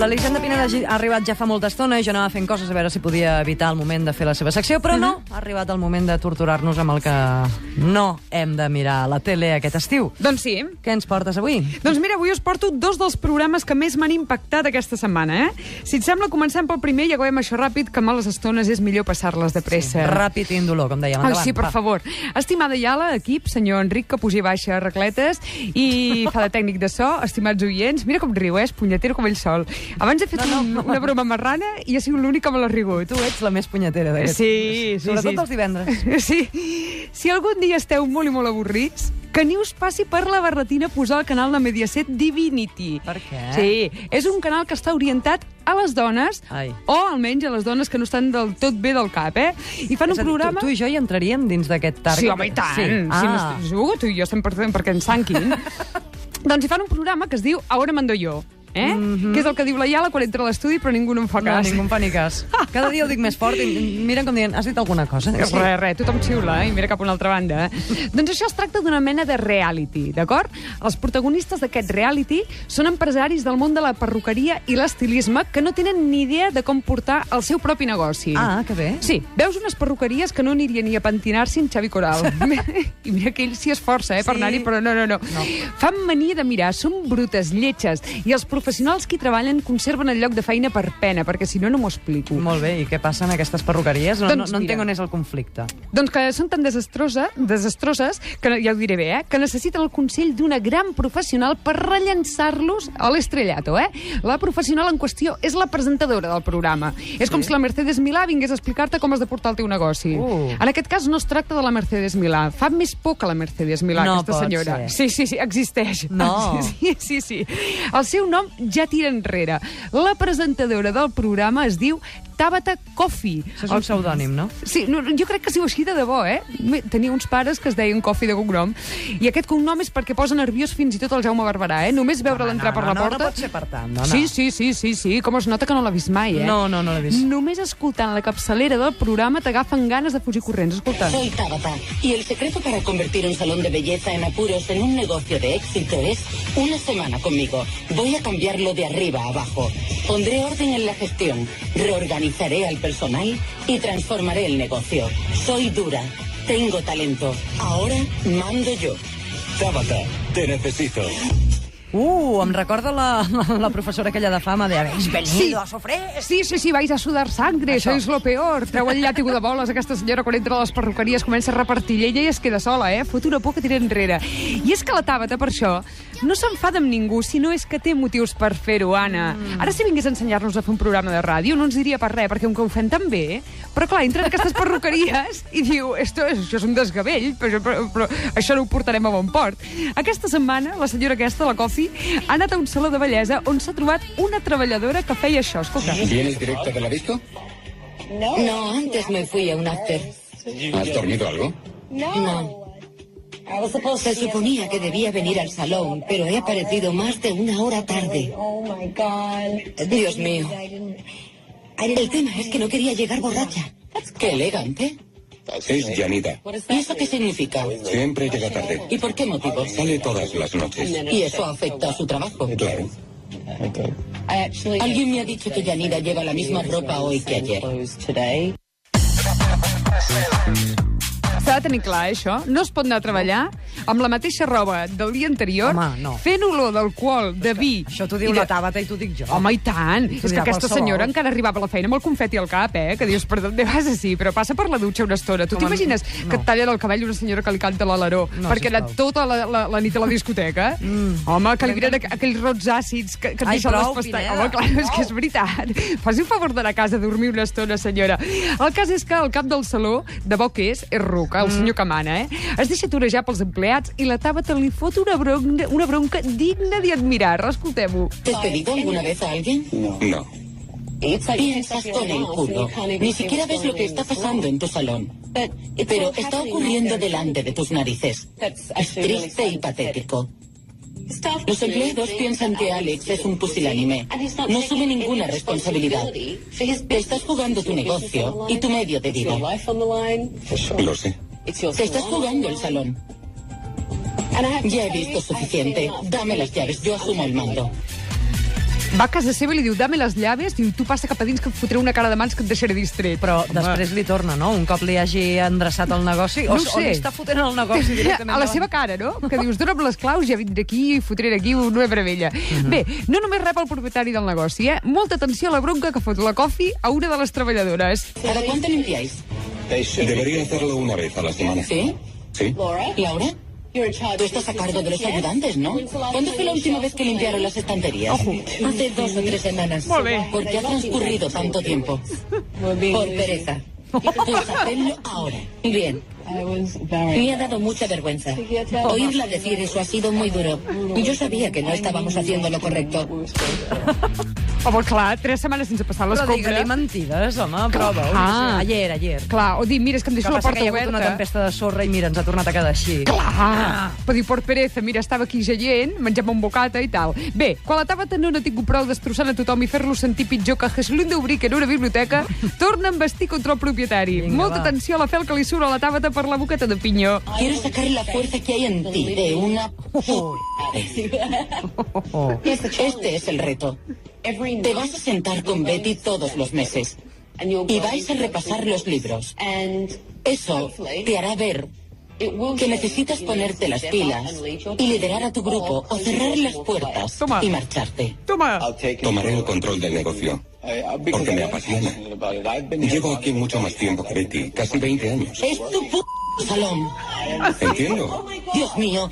L'Elisenda Pineda ha arribat ja fa molta estona i jo anava fent coses a veure si podia evitar el moment de fer la seva secció, però no, ha arribat el moment de torturar-nos amb el que no hem de mirar la tele aquest estiu. Doncs sí. Què ens portes avui? Doncs mira, avui us porto dos dels programes que més m'han impactat aquesta setmana, Si et sembla, comencem pel primer i acabem això ràpid, que a males estones és millor passar-les de pressa. Sí, ràpid i indolor, com dèiem. Endavant, sí, per favor. Estimada Iala, equip, senyor Enric, que puja i baixa regletes i fa de tècnic de so, estimats oients, mira com riu, és punyetero com ell sol. Abans he fet una broma marrana i ha sigut l'única que me l'ha rigut. Tu ets la més punyetera d'aquest. Sí. Sobretot els divendres. Sí. Si algun dia esteu molt i molt avorrits, que ni us passi per la barretina posar el canal de Mediaset Divinity. Per què? Sí, és un canal que està orientat a les dones, o almenys a les dones que no estan del tot bé del cap, I fan un programa... Tu i jo hi entraríem dins d'aquest target? Sí, home, i tant. Sí. Si tu i jo estem perquè ens tanquin. Doncs hi fan un programa que es diu Ahora mando yo. Que és el que diu la Iala quan entra a l'estudi, però ningú no en fa cas. No, ningú en fa ni cas. Cada dia ho dic més fort i miren com dient, has dit alguna cosa? Res, tothom xiula i mira cap a una altra banda. Doncs això es tracta d'una mena de reality, d'acord? Els protagonistes d'aquest reality són empresaris del món de la perruqueria i l'estilisme que no tenen ni idea de com portar el seu propi negoci. Ah, que bé. Sí, veus unes perruqueries que no anirien ni a pentinar-s'hi en Xavi Coral. I mira que ell s'hi esforça, per anar-hi, però no. Fan mania de mirar, són brutes, lletges, i els professionals que hi treballen conserven el lloc de feina per pena, perquè si no, no m'ho explico. Molt bé, i què passa en aquestes perruqueries? No entenc on és el conflicte. Doncs que són tan desastroses, que ja ho diré bé, que necessiten el consell d'una gran professional per rellençar-los a l'estrellato, La professional en qüestió és la presentadora del programa. És com si la Mercedes Milà vingués a explicar-te com has de portar el teu negoci. En aquest cas no es tracta de la Mercedes Milà. Fa més por que la Mercedes Milà, aquesta senyora. Sí, existeix. No. Sí. El seu nom ja tira enrere. La presentadora del programa es diu Tabata Coffee. Això és un pseudònim, no? Sí, jo crec que es diu així de debò, Tenia uns pares que es deien Coffee de cognom, i aquest cognom és perquè posa nerviós fins i tot el Jaume Barberà, Només veure l'entrar per la porta... No pot ser per tant, no. Sí, com es nota que no l'ha vist mai, No l'he vist. Només escoltant la capçalera del programa t'agafen ganes de fugir corrents, escolta. Soy Tabata, y el secreto para convertir un salón de belleza en apuros en un negocio de éxito es una semana conmigo. Voy a cambiarlo de arriba a abajo. Pondré orden en la gestión, reorganizaré al personal y transformaré el negocio. Soy dura, tengo talento. Ahora mando yo. Tabata, te necesito. Em recorda la professora aquella de fama de «Habéis venido a sofrer». Sí, vais a sudar sangre, sois lo peor. Treu el llàtigo de boles, aquesta senyora, quan entra a les perruqueries, comença a repartir llenya i es queda sola, Fot una por que tira enrere. I és que la Tabata, per això, no s'enfada amb ningú, sinó és que té motius per fer-ho, Anna. Ara, si vingués a ensenyar-nos a fer un programa de ràdio, no ens diria per res, perquè ho fem tan bé, però clar, entra en aquestes perruqueries i diu, això és un desgavell, però això no ho portarem a bon port. Aquesta setmana, la senyora aquesta, la Coffee, ha anat a un saló de bellesa on s'ha trobat una treballadora que feia això, escolta. ¿Vienes directo de la disco? No, antes me fui a un after. ¿Has dormido algo? No. Se suponía que debía venir al salón, pero he aparecido más de una hora tarde. Dios mío. El tema es que no quería llegar borracha. ¡Qué elegante! Es Yanida. ¿Y eso qué significa? Siempre llega tarde. ¿Y por qué motivo? Sale todas las noches. ¿Y eso afecta a su trabajo? Claro. Alguien me ha dicho que Yanida lleva la misma ropa hoy que ayer. S'ha de tenir clar, això. No es pot anar a treballar amb la mateixa roba del dia anterior, fent olor d'alcohol, de vi... Això t'ho diu la Tabata i t'ho dic jo. Home, i tant! És que aquesta senyora encara arribava a la feina amb el confeti al cap, que dius, per on vas així? Però passa per la dutxa una estona. Tu t'imagines que et tallen el cabell una senyora que li canta l'aleró perquè ha anat tota la nit a la discoteca? Home, que li viren aquells rots àcids que et deixen les pestanyes. Home, clar, és que és veritat. Faci un favor d'anar a casa a dormir una estona, senyora. El cas és que el cap del saló, de bo que és ruc, el senyor que mana, es deixa torejar pels empleats i la Tabata li fot una bronca digna d'admirar. Escoltem-ho. ¿Te has pedido alguna vez a alguien? No. Piensas con el culo. Ni siquiera ves lo que está pasando en tu salón. Pero está ocurriendo delante de tus narices. Es triste y patético. Los empleados piensan que Alex es un pusilánime. No asume ninguna responsabilidad. Te estás jugando tu negocio y tu medio de vida. Lo sé. Te estás jugando el salón. Ya he visto suficiente. Dame las llaves, yo asumo el mando. Va a casa seva i li diu, dame les llaves, diu, tu passa cap a dins que et fotré una cara de mans que et deixaré distret. Però després li torna, no? Un cop li hagi endreçat el negoci, No ho o sé. li està fotent el negoci directament. A la seva cara, no? Que dius, dona'm les claus, ja vindré aquí i fotré aquí una meravella. Bé, no només rep el propietari del negoci, Molta atenció a la bronca que fot la Coffee a una de les treballadores. ¿Cada cuánto limpiáis? Debería hacerlo una vez a la semana. ¿Sí? Sí. ¿Laura? Tú estás a cargo de los ayudantes, ¿no? ¿Cuándo fue la última vez que limpiaron las estanterías? Hace 2 o 3 semanas. Molt bé. ¿Por qué ha transcurrido tanto tiempo? Por pereza. Pues hacedlo ahora. Bien. Me ha dado mucha vergüenza. Oírla decir eso ha sido muy duro. Yo sabía que no estábamos haciendo lo correcto. Home, clar, 3 setmanes sense passar Però l'escombra. digue-li mentides, home, prova-ho. Ah. Ayer. Clar, o dir, mira, és que em deixo Que la passa porta que hi ha hagut oberta. una tempesta de sorra i mira, ens ha tornat a quedar així. Clar, però diu, por pereza, mira, estava aquí jaient, menjant un bocata i tal. Bé, quan la Tabata no n'ha tingut prou destrossant a tothom i fer-lo sentir pitjor que Jesús d'Ubric en una biblioteca, torna a embestir contra el propietari. Vinga, Molta va. atenció a la fel que li surt a la Tabata per la boqueta de pinyó. Quiero sacar la fuerza que hay en ti de una... Este es el reto. Te vas a sentar con Betty todos los meses y vais a repasar los libros. Eso te hará ver que necesitas ponerte las pilas y liderar a tu grupo o cerrar las puertas Toma. y marcharte. Toma! Tomaré el control del negocio. Porque me apasiona. Llevo aquí mucho más tiempo que Betty, casi 20 años. Es tu salón. Entiendo. Dios mío.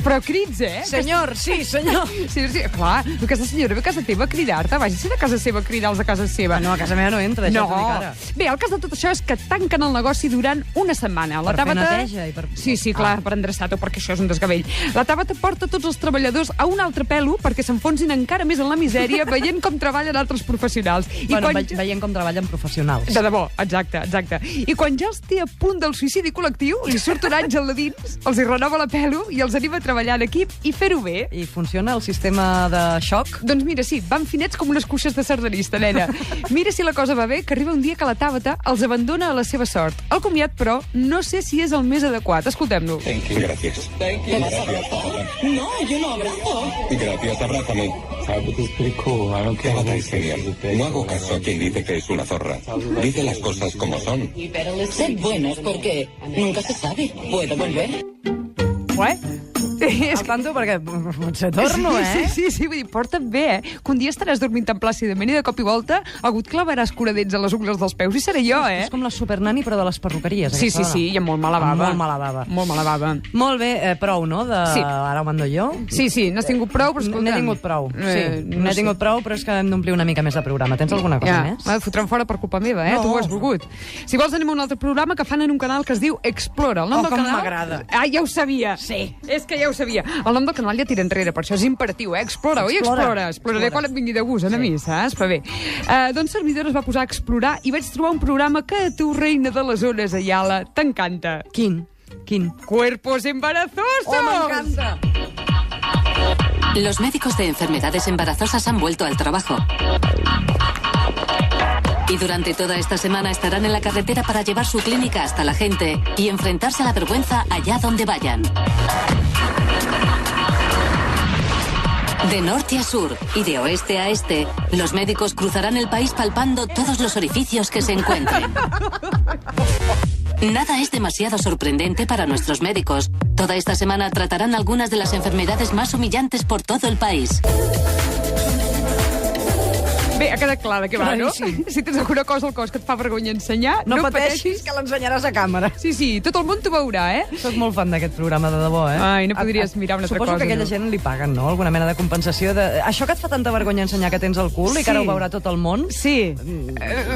Però crits, Senyor, sí, senyor. Sí, clar, aquesta senyora ve a casa teva a cridar-te. Vagi a casa seva a cridar-los a casa seva. No, a casa meva no entra, deixa-t'ho No. dir cara. Bé, el cas de tot això és que tanquen el negoci durant una setmana. La Per fer Tabata... neteja i per- Sí, clar, per endreçar-ho, perquè això és un desgavell. La Tabata porta tots els treballadors a un altre pelo perquè s'enfonsin encara més en la misèria veient com treballen altres professionals. Bueno, veient com treballen professionals. De debò, exacte. I quan ja els té a punt del suïcidi col·lectiu, li surt un àngel de dins, els hi renova la pelo i els anima a treballar en equip i fer-ho bé. I funciona el sistema de xoc? Doncs mira, sí, van finets com unes cuixes de sardanista, nena. Mira si la cosa va bé, que arriba un dia que la Tabata els abandona a la seva sort. El comiat, però, no sé si és el més adequat. Escoltem-lo. Gracias. Gracias, Tabata. No, yo no abrazo. Gracias, abrázame. Tabata es genial. No hago caso a quien dice que es una zorra. Dice las cosas como son. Sed buenos porque nunca se sabe. Puedo volver. Ué? És Al tanto, perquè potser torno, Sí, vull dir, porta't bé, Que un dia estaràs dormint tan plàcidament i de cop i volta algú et clavaràs curadents a les ungles dels peus i seré jo, És com la supernani, però de les perruqueries. Sí, aquesta dona. i amb molt mala bava. Molt mala bava. Molt mala bava. Molt bé, prou, no? Sí. Ara ho mando jo. Sí, n'has tingut prou, però escolta... N'he tingut prou, sí. no N'he sé. tingut prou, però és que hem d'omplir una mica més de programa. Tens alguna cosa Ja, més? m'ha de fotre'n fora per culpa meva, No. Tu ho has volgut. Si vols anem a un altre programa que fan en un canal que es diu Explora. El nom Oh, del com canal... m'agrada. Ah, ja ho sabia. Sí. És que ja ho sabia. El nom del canal ja tira enrere, per això és imperatiu, Explora. Oi, Explora. Exploraré quan et vingui de gust, a mi, saps? Però bé. Doncs servidor es va posar a explorar i vaig trobar un programa que a tu, reina de les zones, Ayala, t'encanta. Quin? Cuerpos embarazosos! Oh, m'encanta! Los médicos de enfermedades embarazosas han vuelto al trabajo. Y durante toda esta semana estarán en la carretera para llevar su clínica hasta la gente y enfrentarse a la vergüenza allá donde vayan. De norte a sur y de oeste a este, los médicos cruzarán el país palpando todos los orificios que se encuentren. Nada es demasiado sorprendente para nuestros médicos. Toda esta semana tratarán algunas de las enfermedades más humillantes por todo el país. Bé, ha quedat clar de què va, no? Claríssim. Si tens alguna cosa al cos que et fa vergonya ensenyar, No pateixis, que l'ensenyaràs a càmera. Sí, tot el món t'ho veurà, Soc molt fan d'aquest programa, de debò, Ai, no podries mirar una altra Suposo cosa, que aquella no? gent li paguen, no? Alguna mena de compensació de... Això que et fa tanta vergonya ensenyar que tens al cul i que ara ho veurà tot el món? Sí.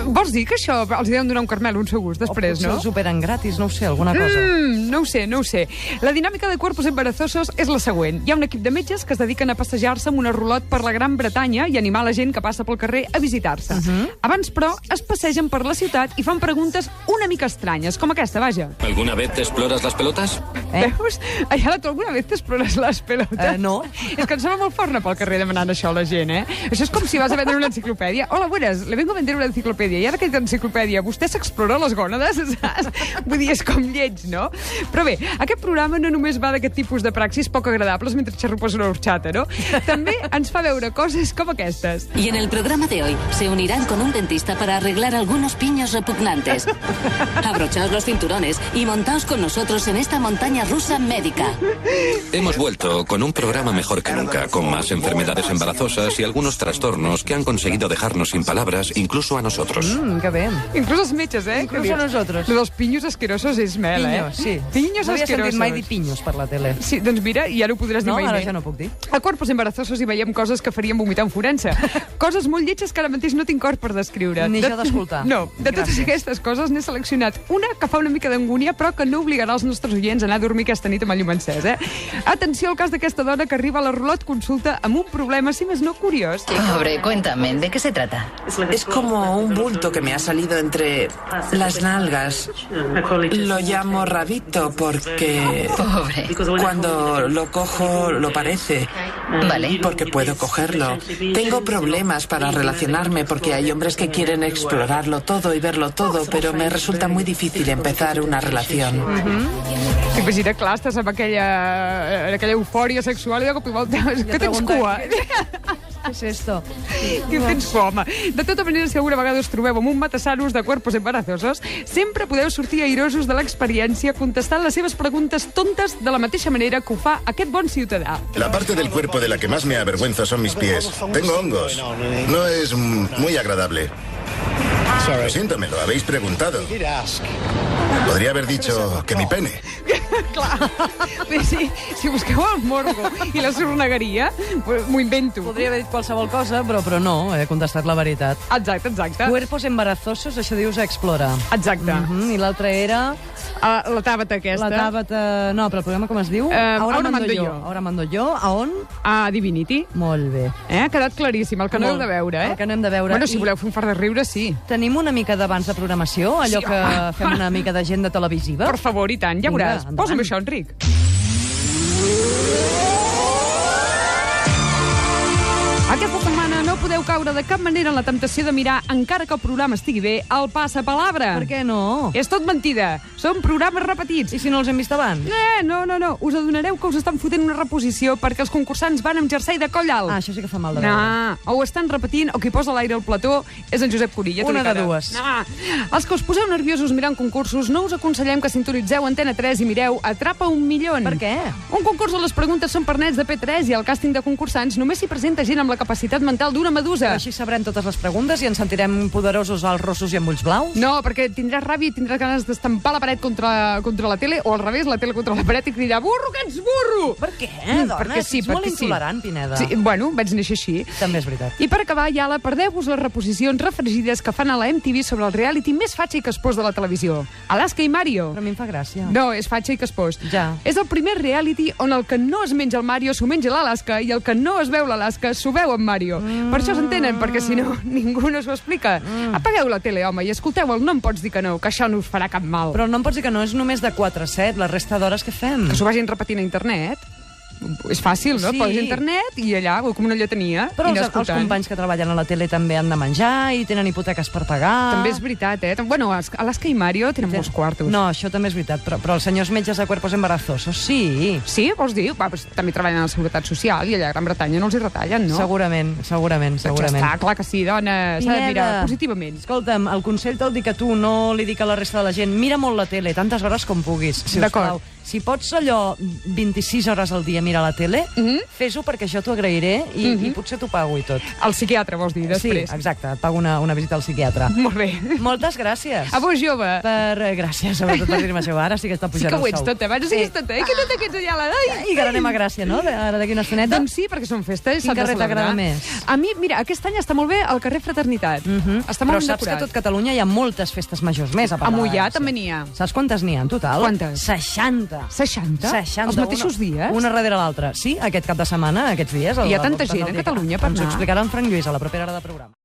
Vols dir que això els deuen donar un carmel, un segurs, després, o no? ho superen gratis, no ho sé, alguna cosa. No ho sé. La dinàmica de cuerpos embarazosos és la següent. Hi ha un equip de metges que es dediquen a passejar-se amb una rulot per la Gran Bretanya i animar la gent que passa pel carrer carrer a visitar-se. Abans, però, es passegen per la ciutat i fan preguntes una mica estranyes, com aquesta, vaja. ¿Alguna vez te exploras las pelotas? Veus? Ayala, tu alguna vez t'explores les pelotes? No. És que em sembla molt fort anar pel carrer demanant això a la gent, eh? Això és com si vas a vendre una enciclopèdia. Hola, buenas, le vengo a vender una enciclopèdia. I ara que he dit enciclopèdia, vostè s'explora les gònades? Saps? Vull dir, és com lleig, no? Però bé, aquest programa no només va d'aquest tipus de praxis poc agradables mentre xarrupes una horchata, no? També ens fa veure coses com aquestes. Y en el programa de hoy se unirán con un dentista para arreglar algunos piños repugnantes. Abrochaos los cinturones y montaos con nosotros en esta montaña rusa médica. Hemos vuelto con un programa mejor que nunca, con más enfermedades embarazosas y algunos trastornos que han conseguido dejarnos sin palabras, incluso a nosotros. Que bé. Inclús els metges, eh? Inclús a nosotros. Lo dels pinyos asquerosos és mel, Pinyos, sí. Pinyos no havia asquerosos. sentit mai dir pinyos per la tele. Sí, doncs mira, ja no ho podràs dir No, mai ara més. ja no puc dir. A Cuerpos Embarazosos hi veiem coses que farien vomitar en forense. Coses molt lletges que ara mateix no tinc cor per descriure. Ni jo d'escoltar. No, de totes Gràcies. aquestes coses n'he seleccionat una que fa una mica d'angúnia, però que no obligarà els nostres oients a anar a dormir aquesta nit amb el llum encès, eh? Atenció al cas d'aquesta dona que arriba a la Rulot Consulta amb un problema, si més no, curiós. Pobre, cuéntame, ¿de qué se trata? Es como un bulto que me ha salido entre las nalgas. Lo llamo rabito porque Pobre. cuando lo cojo lo parece. Vale. Porque puedo cogerlo. Tengo problemas para relacionarme porque hay hombres que quieren explorarlo todo y verlo todo, pero me resulta muy difícil empezar una relación. Imagina, clar, estàs amb aquella eufòria sexual i de cop i volta... Que tens cua? Què és esto? Que tens por, home. De tota manera, si alguna vegada us trobeu amb un matasanos de Cuerpos Embarazosos, sempre podeu sortir airosos de l'experiència contestant les seves preguntes tontes de la mateixa manera que ho fa aquest bon ciutadà. La parte del cuerpo de la que más me avergüenzo son mis pies. Tengo hongos. No es muy agradable. Lo siento, me lo habéis preguntado. Podría haber dicho que mi pene. Clar. Bé, sí, si busqueu el morbo i la sornegueria, m'ho invento. Podria haver dit qualsevol cosa, però no, he contestat la veritat. Exacte, exacte. Cuerpos embarazosos, això dius Explora. Exacte. I l'altre era... La Tàbata aquesta. La Tàbata... No, però el programa com es diu? Ahora mando yo. Ahora mando yo. A on? A Divinity. Molt bé. Ha quedat claríssim, el que no heu de veure, eh? El que no hem de veure. Bueno, si voleu fer un fart de riure, sí. Tenim una mica d'abans de programació, allò que fem una mica d'agenda televisiva. Per favor, i tant, ja Vinga, veuràs. endavant. Posa'm això, Enric. Aquesta setmana no podeu caure de cap manera en la temptació de mirar, encara que el programa estigui bé, el Passapalabra. Per què no? És tot mentida. Són programes repetits. I si no els hem vist abans? No. Us adonareu que us estan fotent una reposició perquè els concursants van amb jersei de coll alt. Això sí que fa mal de veure. No, o ho estan repetint, o qui posa a l'aire al plató és en Josep Corilla. Una de dues. No. Els que us poseu nerviosos mirant concursos, no us aconsellem que sintonitzeu Antena 3 i mireu Atrapa un milió. Per què? Un concurs on les preguntes són per nets de P3 i al càsting de concursants només s'hi presenta gent amb la capacitat mental d'una medusa. Així sabrem totes les preguntes i ens sentirem poderosos als rossos i amb ulls blaus? No, perquè tindràs ràbia i tindràs ganes d'estampar la paret contra la tele, o al revés, la tele contra la paret i cridar "Burro, que ets burro!" Per què, dona? Perquè sí, Ets molt perquè sí. intolerant, Pineda. Sí, bueno, vaig néixer així. També és veritat. I per acabar, Iala, perdeu-vos les reposicions refregides que fan a la MTV sobre el reality més fatxa i caspós de la televisió. Alaska i Mario. Però a mi em fa gràcia. No, és fatxa i caspós. Ja. És el primer reality on el que no es menja el Mario s'ho menja l'Alaska i el que no es veu l'Alaska s'ho veu en Mario. Per això s'entenen, perquè si no, ningú no s'ho explica. Apagueu la tele, home, i escolteu el No em pots dir que no, que això no us farà cap mal. Però no em pots dir que no és només de 4 a 7, la resta d'hores que fem. Que s'ho vagin repetint a internet. És fàcil, no? Sí. Poses internet i allà, com una lletania, Però i anar els escoltant. companys que treballen a la tele també han de menjar i tenen hipoteques per pagar. També és veritat, eh? Bueno, Alaska i Mario tenen molts quartos. No, això també és veritat, però els senyors metges de Cuerpos Embarazosos, sí. Sí, vols dir? Va, doncs, també treballen a la Seguretat Social i allà a Gran Bretanya no els hi retallen, no? Segurament. Doncs ja està, clar que sí, dona. S'ha de mirar positivament. Escolta'm, el consell te'l dic a tu, no li dic a la resta de la gent. Mira molt la tele, tantes hores com puguis, si us D'acord. plau. Si pots allò 26 hores al dia mirar la tele, fes-ho perquè jo t'ho agrairé i potser t'ho pago i tot. El psiquiatre, vols dir, després. Sí, exacte, et pago una visita al psiquiatre. Molt bé. Moltes gràcies. A vos, jove. Gràcies, sobretot per dir-me això. Ara sí que està Sí pujant que ho el ets sou. tota, abans siguis tota, que tot aquests allà la... I que ara anem a Gràcia, no? Ara d'aquí una estoneta. Doncs sí, perquè són festes. Quin carrer t'agrada més? A mi, mira, aquest any està molt bé el carrer Fraternitat. Està molt Però saps que a tot Catalunya hi ha moltes festes majors més. A Moià també n'hi ha. Saps quantes n'hi ha en total? Quantes? 60. 60? 60. Els mateixos dies? Una darrere l'altra. Sí, aquest cap de setmana, aquests dies. Hi ha tanta gent a Catalunya per anar. Ens ho anar. explicarà en Frank Lluís a la propera hora de programa.